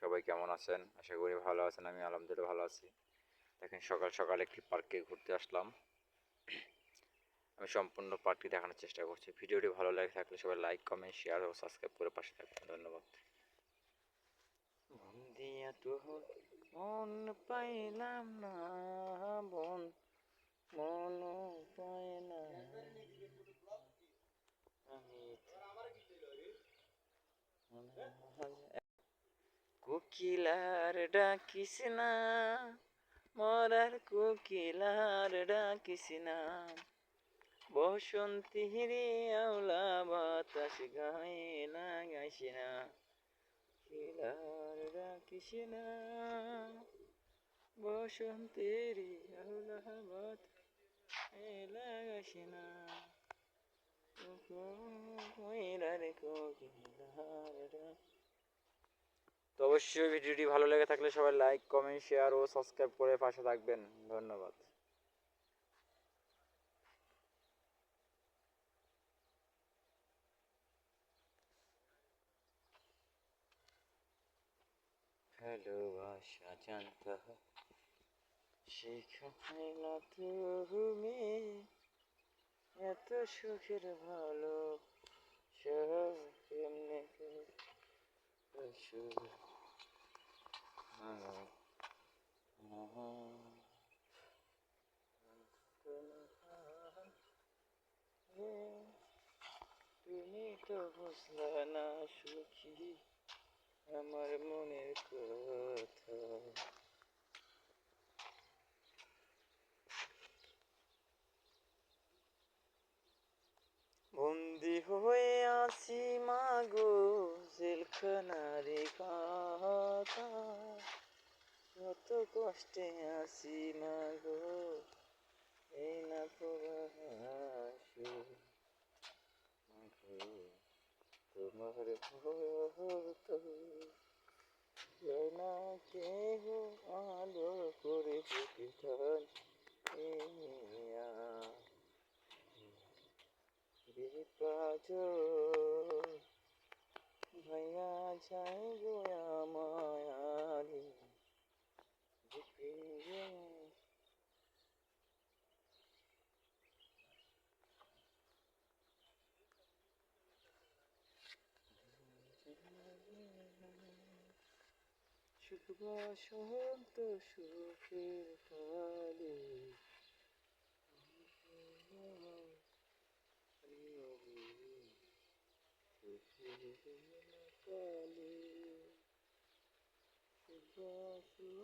সবাই কেমন আছেন? আশা করি ভালো আছেন। আমি আলহামদুলিল্লাহ ভালো আছি। দেখেন সকাল সকাল একটি পার্কে ঘুরতে আসলাম। আমি সম্পূর্ণ পার্কটি দেখানোর চেষ্টা করছি। ভিডিওটি ভালো লেগে থাকলে সবাই লাইক, কমেন্ট, শেয়ার ও সাবস্ক্রাইব করে পাশে থাকবেন। ধন্যবাদ। মন দিয়া তোর মন পাইলাম না বন মন পাই না কোকিলার ডাকিস না মরার কোকিলার ডাকিস না বসন্তী রে আওলা বাতাস গায়ে না গাইস না কোকিলার ডাকিস না বসন্তী রে আওলা বাতাস লাগাইস না তো অবশ্যই ভিডিওটি ভালো লেগে থাকলে সবাই লাইক, কমেন্ট, শেয়ার ও সাবস্ক্রাইব করে পাশে থাকবেন। ধন্যবাদ। ভালোবাসা জানতে শেখায় না তুমি এত সুখের ভালো কেমনে তুমি তো বুঝলা না সুখী আমার মনের কথা বন্দি হয়ে আছি মাগো জেলখানারে কাটা কত কষ্টে আছি মাগো এই না প্রবাসে মাগো তোমার ভরত না কেহ আলো করে প্রতিষ্ঠান বিপাজ ভাইয়া যায় গো আমায়ালি সুখ বসন্ত সুখের কালে কালে